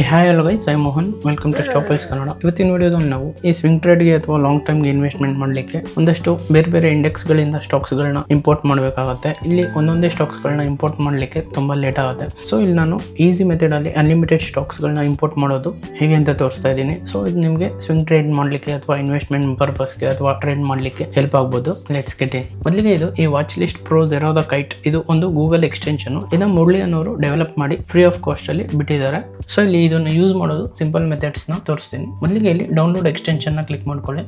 Hi hello guys, I Mohan. Welcome to Staples Kannada. ಇವತ್ತಿನ ವಿಡಿಯೋದಲ್ಲಿ ನಾವು ಈ ಸ್ವಿಂಗ್ ಟ್ರೇಡ್ಗೆ ಅಥವಾ ಲಾಂಗ್ ಟರ್ಮ್ಗೆ ಇನ್ವೆಸ್ಟ್ಮೆಂಟ್ ಮಾಡಲಿಕ್ಕೆ ಒಂದಷ್ಟು ಬೇರೆ ಬೇರೆ ಇಂಡೆಕ್ಸ್ಗಳಿಂದ ಸ್ಟಾಕ್ಸ್ಗಳನ್ನ ಇಂಪೋರ್ಟ್ ಮಾಡಬೇಕಾಗುತ್ತೆ. ಇಲ್ಲಿ ಒಂದೊಂದೇ ಸ್ಟಾಕ್ಸ್ಗಳನ್ನ ಇಂಪೋರ್ಟ್ ಮಾಡಲಿಕ್ಕೆ ತುಂಬ ಲೇಟ್ ಆಗುತ್ತೆ. ಸೊ ಇಲ್ಲಿ ನಾನು ಈಸಿ ಮೆಥಡಲ್ಲಿ ಅನ್ಲಿಮಿಟೆಡ್ ಸ್ಟಾಕ್ಸ್ಗಳನ್ನ ಇಂಪೋರ್ಟ್ ಮಾಡೋದು ಹೇಗೆ ಅಂತ ತೋರಿಸ್ತಾ ಇದ್ದೀನಿ. ಸೊ ಇದು ನಿಮಗೆ ಸ್ವಿಂಗ್ ಟ್ರೇಡ್ ಮಾಡಲಿಕ್ಕೆ ಅಥವಾ ಇನ್ವೆಸ್ಟ್ಮೆಂಟ್ ಪರ್ಪಸ್ಗೆ ಅಥವಾ ಟ್ರೇಡ್ ಮಾಡಲಿಕ್ಕೆ ಹೆಲ್ಪ್ ಆಗ್ಬೋದು. Let's get in. ಮೊದಲಿಗೆ ಇದು ಈ watch list pro Zerodha kite, ಇದು ಒಂದು ಗೂಗಲ್ ಎಕ್ಸ್ಟೆನ್ಷನ್. ಇದನ್ನ ಮುರಳಿ ಅನ್ನೋರು ಡೆವಲಪ್ ಮಾಡಿ ಫ್ರೀ ಆಫ್ ಕಾಸ್ಟ್ ಅಲ್ಲಿ ಬಿಟ್ಟಿದ್ದಾರೆ. ಸೊ ಇಲ್ಲಿ ಇದನ್ನು ಯೂಸ್ ಮಾಡೋದು ಸಿಂಪಲ್ ಮೆಥಡ್ಸ್ ನ ತೋರಿಸ್ತೀನಿ. ಮೊದಲಿಗೆ ಇಲ್ಲಿ ಡೌನ್ಲೋಡ್ ಎಕ್ಸ್ಟೆನ್ಷನ್ ನ ಕ್ಲಿಕ್ ಮಾಡ್ಕೊಳ್ಳಿ.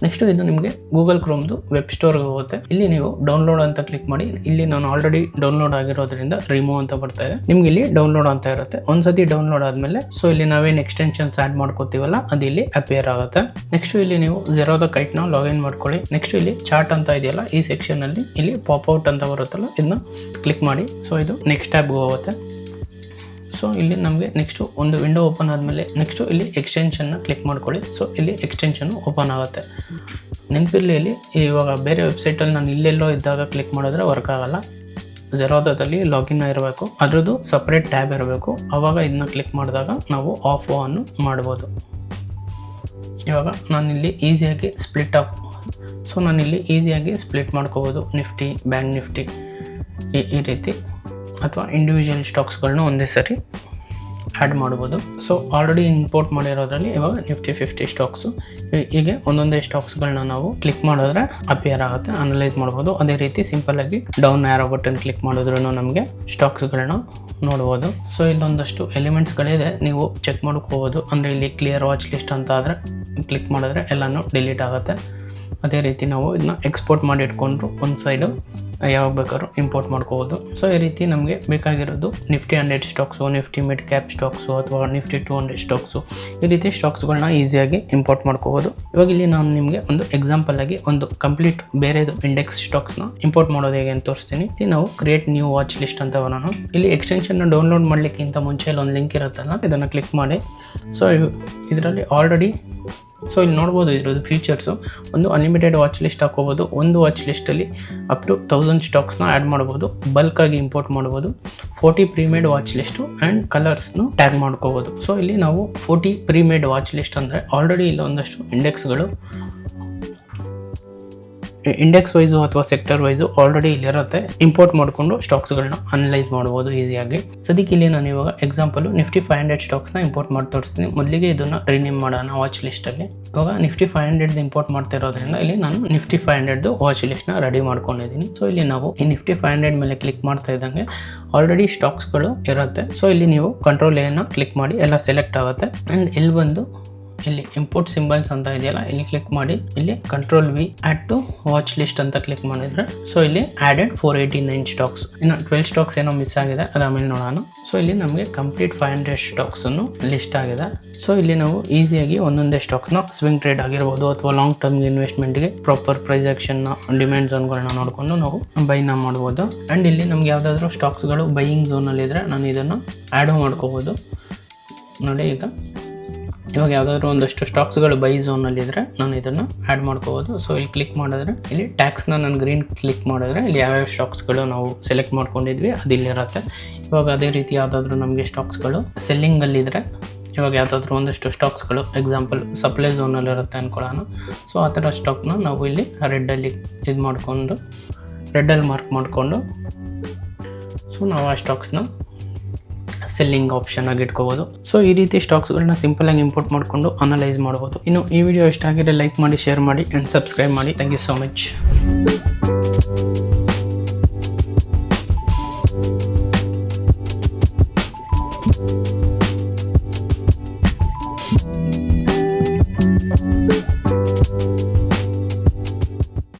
ನೆಕ್ಸ್ಟ್ ಇದು ನಿಮಗೆ ಗೂಗಲ್ ಕ್ರೋಮ್ದು ವೆಬ್ ಸ್ಟೋರ್ಗೆ ಹೋಗುತ್ತೆ. ಇಲ್ಲಿ ನೀವು ಡೌನ್ಲೋಡ್ ಅಂತ ಕ್ಲಿಕ್ ಮಾಡಿ. ಇಲ್ಲಿ ನಾನು ಆಲ್ರೆಡಿ ಡೌನ್ಲೋಡ್ ಆಗಿರೋದ್ರಿಂದ ರಿಮೂವ್ ಅಂತ ಬರ್ತಾ ಇದೆ. ನಿಮ್ಗೆ ಇಲ್ಲಿ ಡೌನ್ಲೋಡ್ ಅಂತ ಇರುತ್ತೆ. ಒಂದ್ಸತಿ ಡೌನ್ಲೋಡ್ ಆದ್ಮೇಲೆ ಸೊ ಇಲ್ಲಿ ನಾವೇನು ಎಕ್ಸ್ಟೆನ್ಷನ್ಸ್ ಆಡ್ ಮಾಡ್ಕೋತೀವಲ್ಲ ಅದು ಇಲ್ಲಿ ಅಪಿಯರ್ ಆಗುತ್ತೆ. ನೆಕ್ಸ್ಟ್ ಇಲ್ಲಿ ನೀವು ಜೆರೋದ ಕೈಟ್ ನ ಲಾಗಿನ್ ಮಾಡ್ಕೊಳ್ಳಿ. ನೆಕ್ಸ್ಟ್ ಇಲ್ಲಿ ಚಾರ್ಟ್ ಅಂತ ಇದೆಯಲ್ಲ, ಈ ಸೆಕ್ಷನ್ ಅಲ್ಲಿ ಇಲ್ಲಿ ಪಾಪ್ಔಟ್ ಅಂತ ಬರುತ್ತಲ್ಲ, ಇದನ್ನ ಕ್ಲಿಕ್ ಮಾಡಿ. ಸೊ ಇದು ನೆಕ್ಸ್ಟ್ ಟ್ಯಾಬ್ಗೆ ಹೋಗುತ್ತೆ. ಸೊ ಇಲ್ಲಿ ನಮಗೆ ನೆಕ್ಸ್ಟ್ ಒಂದು ವಿಂಡೋ ಓಪನ್ ಆದಮೇಲೆ ನೆಕ್ಸ್ಟ್ ಇಲ್ಲಿ ಎಕ್ಸ್ಟೆನ್ಷನ್ನ ಕ್ಲಿಕ್ ಮಾಡ್ಕೊಳ್ಳಿ. ಸೊ ಇಲ್ಲಿ ಎಕ್ಸ್ಟೆನ್ಷನ್ ಓಪನ್ ಆಗುತ್ತೆ. ನೆನಪಿರಲಿ, ಇಲ್ಲಿ ಇವಾಗ ಬೇರೆ ವೆಬ್ಸೈಟಲ್ಲಿ ನಾನು ಇಲ್ಲೆಲ್ಲೋ ಇದ್ದಾಗ ಕ್ಲಿಕ್ ಮಾಡಿದ್ರೆ ವರ್ಕ್ ಆಗಲ್ಲ. ಜೆರೋದಲ್ಲಿ ಲಾಗಿನ್ ಇರಬೇಕು, ಅದ್ರದ್ದು ಸಪ್ರೇಟ್ ಟ್ಯಾಬ್ ಇರಬೇಕು. ಆವಾಗ ಇದನ್ನ ಕ್ಲಿಕ್ ಮಾಡಿದಾಗ ನಾವು ಆಫ್ ಆನ್ ಮಾಡ್ಬೋದು. ಇವಾಗ ನಾನಿಲ್ಲಿ ಈಸಿಯಾಗಿ ನಾನಿಲ್ಲಿ ಈಸಿಯಾಗಿ ಸ್ಪ್ಲಿಟ್ ಮಾಡ್ಕೋಬೋದು. ನಿಫ್ಟಿ, ಬ್ಯಾಂಕ್ ನಿಫ್ಟಿ ಈ ರೀತಿ, ಅಥವಾ ಇಂಡಿವಿಜುವಲ್ ಸ್ಟಾಕ್ಸ್ಗಳನ್ನ ಒಂದೇ ಸರಿ ಆ್ಯಡ್ ಮಾಡ್ಬೋದು. ಸೊ ಆಲ್ರೆಡಿ ಇಂಪೋರ್ಟ್ ಮಾಡಿರೋದ್ರಲ್ಲಿ ಇವಾಗ ನಿಫ್ಟಿ 50 ಸ್ಟಾಕ್ಸು, ಹೀಗೆ ಒಂದೊಂದೇ ಸ್ಟಾಕ್ಸ್ಗಳನ್ನ ನಾವು ಕ್ಲಿಕ್ ಮಾಡಿದ್ರೆ ಅಪಿಯರ್ ಆಗುತ್ತೆ, ಅನಲೈಸ್ ಮಾಡ್ಬೋದು. ಅದೇ ರೀತಿ ಸಿಂಪಲ್ಲಾಗಿ ಡೌನ್ ಆರೋ ಬಟನ್ ಕ್ಲಿಕ್ ಮಾಡಿದ್ರೂ ನಮಗೆ ಸ್ಟಾಕ್ಸ್ಗಳನ್ನ ನೋಡ್ಬೋದು. ಸೊ ಇಲ್ಲೊಂದಷ್ಟು ಎಲಿಮೆಂಟ್ಸ್ಗಳಿದೆ, ನೀವು ಚೆಕ್ ಮಾಡ್ಕೋಬೋದು. ಅಂದರೆ ಇಲ್ಲಿ ಕ್ಲಿಯರ್ ವಾಚ್ ಲಿಸ್ಟ್ ಅಂತ ಆದರೆ ಕ್ಲಿಕ್ ಮಾಡಿದ್ರೆ ಎಲ್ಲನೂ ಡಿಲೀಟ್ ಆಗುತ್ತೆ. ಅದೇ ರೀತಿ ನಾವು ಇದನ್ನ ಎಕ್ಸ್ಪೋರ್ಟ್ ಮಾಡಿ ಇಟ್ಕೊಂಡ್ರು ಒಂದು ಸೈಡು ಯಾವಾಗ ಬೇಕಾದ್ರೂ ಇಂಪೋರ್ಟ್ ಮಾಡ್ಕೋಬೋದು. ಸೊ ಈ ರೀತಿ ನಮಗೆ ಬೇಕಾಗಿರೋದು Nifty 100 stocks, Nifty mid cap stocks, ಅಥವಾ ನಿಫ್ಟಿ 200 ಸ್ಟಾಕ್ಸು, ಈ ರೀತಿ ಸ್ಟಾಕ್ಸ್ಗಳನ್ನ ಈಸಿಯಾಗಿ ಇಂಪೋರ್ಟ್ ಮಾಡ್ಕೋಬೋದು. ಇವಾಗ ಇಲ್ಲಿ ನಾನು ನಿಮಗೆ ಒಂದು ಎಕ್ಸಾಂಪಲ್ ಆಗಿ ಒಂದು ಕಂಪ್ಲೀಟ್ ಬೇರೆದು ಇಂಡೆಕ್ಸ್ ಸ್ಟಾಕ್ಸ್ನ ಇಂಪೋರ್ಟ್ ಮಾಡೋದು ಹೇಗೆ ಅಂತ ತೋರಿಸ್ತೀನಿ. ಇಲ್ಲಿ ನಾವು ಕ್ರಿಯೇಟ್ ನ್ಯೂ ವಾಚ್ ಲಿಸ್ಟ್ ಅಂತ ಬರೋಣ. ಇಲ್ಲಿ ಎಕ್ಸ್ಟೆನ್ಷನ್ನ ಡೌನ್ಲೋಡ್ ಮಾಡಲಿಕ್ಕಿಂತ ಮುಂಚೆ ಇಲ್ಲಿ ಒಂದು ಲಿಂಕ್ ಇರುತ್ತಲ್ಲ, ಇದನ್ನು ಕ್ಲಿಕ್ ಮಾಡಿ. ಸೊ ಇದರಲ್ಲಿ ಆಲ್ರೆಡಿ ಇಲ್ಲಿ ನೋಡ್ಬೋದು ಇದ್ರದ್ದು ಫೀಚರ್ಸು. ಒಂದು ಅನ್ಲಿಮಿಟೆಡ್ ವಾಚ್ ಲಿಸ್ಟ್ ಹಾಕೋಬೋದು. ಒಂದು ವಾಚ್ ಲಿಸ್ಟಲ್ಲಿ ಅಪ್ ಟು 1000 ಸ್ಟಾಕ್ಸ್ನ ಆ್ಯಡ್ ಮಾಡ್ಬೋದು. ಬಲ್ಕಾಗಿ ಇಂಪೋರ್ಟ್ ಮಾಡ್ಬೋದು. 40 ಪ್ರೀಮೇಡ್ ವಾಚ್ ಲಿಸ್ಟು ಆ್ಯಂಡ್ ಕಲರ್ಸ್ನು ಟ್ಯಾಗ್ ಮಾಡ್ಕೋಬೋದು. ಸೊ ಇಲ್ಲಿ ನಾವು 40 ಪ್ರೀಮೇಡ್ ವಾಚ್ ಲಿಸ್ಟ್ ಅಂದರೆ ಆಲ್ರೆಡಿ ಇಲ್ಲಿ ಒಂದಷ್ಟು ಇಂಡೆಕ್ಸ್ ವೈಸು ಅಥವಾ ಸೆಕ್ಟರ್ ವೈಸು ಆಲ್ರೆಡಿ ಇಲ್ಲಿರುತ್ತೆ. ಇಂಪೋರ್ಟ್ ಮಾಡಿಕೊಂಡು ಸ್ಟಾಕ್ಸ್ಗಳನ್ನ ಅನಲೈಸ್ ಮಾಡ್ಬೋದು ಈಸಿಯಾಗಿ. ಸದ್ಯಕ್ಕೆ ಇಲ್ಲಿ ನಾನು ಇವಾಗ ಎಕ್ಸಾಂಪಲು ನಿಫ್ಟಿ 500 ಸ್ಟಾಕ್ಸ್ನ ಇಂಪೋರ್ಟ್ ಮಾಡಿ ತೋರಿಸ್ತೀನಿ. ಮೊದಲಿಗೆ ಇದನ್ನು ರಿನೇಮ್ ಮಾಡೋಣ ವಾಚ್ ಲಿಸ್ಟಲ್ಲಿ. ಇವಾಗ ನಿಫ್ಟಿ 500 ಇಂಪೋರ್ಟ್ ಮಾಡ್ತಾ ಇರೋದ್ರಿಂದ ಇಲ್ಲಿ ನಾನು ನಿಫ್ಟಿ 500 ವಾಚ್ ಲಿಸ್ಟ್ನ ರೆಡಿ ಮಾಡ್ಕೊಂಡಿದ್ದೀನಿ. ಸೊ ಇಲ್ಲಿ ನಾವು ಈ ನಿಫ್ಟಿ 500 ಮೇಲೆ ಕ್ಲಿಕ್ ಮಾಡ್ತಾ ಇದ್ದಂಗೆ ಆಲ್ರೆಡಿ ಸ್ಟಾಕ್ಸ್ಗಳು ಇರುತ್ತೆ. ಸೊ ಇಲ್ಲಿ ನೀವು ಕಂಟ್ರೋಲ್ ಎನ ಕ್ಲಿಕ್ ಮಾಡಿ ಎಲ್ಲ ಸೆಲೆಕ್ಟ್ ಆಗುತ್ತೆ. ಆ್ಯಂಡ್ ಇಲ್ಲಿ ಬಂದು ಇಲ್ಲಿ ಇಂಪೋರ್ಟ್ ಸಿಂಬಲ್ಸ್ ಅಂತ ಇದೆಯಲ್ಲ, ಇಲ್ಲಿ ಕ್ಲಿಕ್ ಮಾಡಿ. ಇಲ್ಲಿ control v add to watch list ಅಂತ ಕ್ಲಿಕ್ ಮಾಡಿದ್ರೆ ಸೊ ಇಲ್ಲಿ ಆಡೆಡ್ 489 ಸ್ಟಾಕ್ಸ್. ಇನ್ನು 12 ಸ್ಟಾಕ್ಸ್ ಏನೋ ಮಿಸ್ ಆಗಿದೆ, ಅದು ಆಮೇಲೆ ನೋಡೋಣ. ಸೊ ಇಲ್ಲಿ ನಮಗೆ ಕಂಪ್ಲೀಟ್ 500 ಸ್ಟಾಕ್ಸ್ ಲಿಸ್ಟ್ ಆಗಿದೆ. ಸೊ ಇಲ್ಲಿ ನಾವು ಈಸಿಯಾಗಿ ಒಂದೊಂದೇ ಸ್ಟಾಕ್ಸ್ನ ಸ್ವಿಂಗ್ ಟ್ರೇಡ್ ಆಗಿರ್ಬೋದು ಅಥವಾ ಲಾಂಗ್ ಟರ್ಮ್ ಇನ್ವೆಸ್ಟ್ಮೆಂಟ್ಗೆ ಪ್ರಾಪರ್ ಪ್ರೈಸ್ ಆಕ್ಷನ್ನ, ಡಿಮ್ಯಾಂಡ್ ಝೋನ್ಗಳನ್ನ ನೋಡಿಕೊಂಡು ನಾವು ಬೈನ ಮಾಡ್ಬೋದು. ಆ್ಯಂಡ್ ಇಲ್ಲಿ ನಮ್ಗೆ ಯಾವುದಾದ್ರೂ ಸ್ಟಾಕ್ಸ್ಗಳು ಬೈಯಿಂಗ್ ಝೋನಲ್ಲಿ ಇದ್ರೆ ನಾನು ಇದನ್ನು ಆ್ಯಡ್ ಮಾಡ್ಕೋಬೋದು. ನೋಡಿ, ಇವಾಗ ಯಾವುದಾದ್ರೂ ಒಂದಷ್ಟು ಸ್ಟಾಕ್ಸ್ಗಳು ಬೈ ಝೋನಲ್ಲಿದ್ದರೆ ನಾನು ಇದನ್ನು ಆ್ಯಡ್ ಮಾಡ್ಕೋಬೋದು. ಸೊ ಇಲ್ಲಿ ಕ್ಲಿಕ್ ಮಾಡಿದ್ರೆ ಇಲ್ಲಿ ಟ್ಯಾಕ್ಸ್ನ ನಾನು ಗ್ರೀನ್ ಕ್ಲಿಕ್ ಮಾಡಿದ್ರೆ ಇಲ್ಲಿ ಯಾವ್ಯಾವ ಸ್ಟಾಕ್ಸ್ಗಳು ನಾವು ಸೆಲೆಕ್ಟ್ ಮಾಡ್ಕೊಂಡಿದ್ವಿ ಅದು ಇಲ್ಲಿರುತ್ತೆ. ಇವಾಗ ಅದೇ ರೀತಿ ಯಾವುದಾದ್ರೂ ನಮಗೆ ಸ್ಟಾಕ್ಸ್ಗಳು ಸೆಲ್ಲಿಂಗಲ್ಲಿದ್ದರೆ, ಇವಾಗ ಯಾವುದಾದ್ರೂ ಒಂದಷ್ಟು ಸ್ಟಾಕ್ಸ್ಗಳು ಎಕ್ಸಾಂಪಲ್ ಸಪ್ಲೈ ಝೋನಲ್ಲಿರುತ್ತೆ ಅಂದ್ಕೊಳ್ಳೋಣ. ಸೊ ಆ ಥರ ಸ್ಟಾಕ್ನ ನಾವು ಇಲ್ಲಿ ರೆಡ್ಡಲ್ಲಿ ರೆಡ್ಡಲ್ಲಿ ಮಾರ್ಕ್ ಮಾಡಿಕೊಂಡು ಸೊ ನಾವು ಆ ಸ್ಟಾಕ್ಸ್ನ ಸೆಲ್ಲಿಂಗ್ ಆಪ್ಷನ್ ಆಗಿ ಇಟ್ಕೋಬೋದು. ಸೊ ಈ ರೀತಿ ಸ್ಟಾಕ್ಸ್ಗಳನ್ನ ಸಿಂಪಲ್ ಆಗಿ ಇಂಪೋರ್ಟ್ ಮಾಡಿಕೊಂಡು ಅನಲೈಸ್ ಮಾಡ್ಬೋದು. ಇನ್ನು ಈ ವಿಡಿಯೋ ಇಷ್ಟ ಆಗಿದ್ರೆ ಲೈಕ್ ಮಾಡಿ, ಶೇರ್ ಮಾಡಿ ಆ್ಯಂಡ್ ಸಬ್ಸ್ಕ್ರೈಬ್ ಮಾಡಿ. Thank you so much.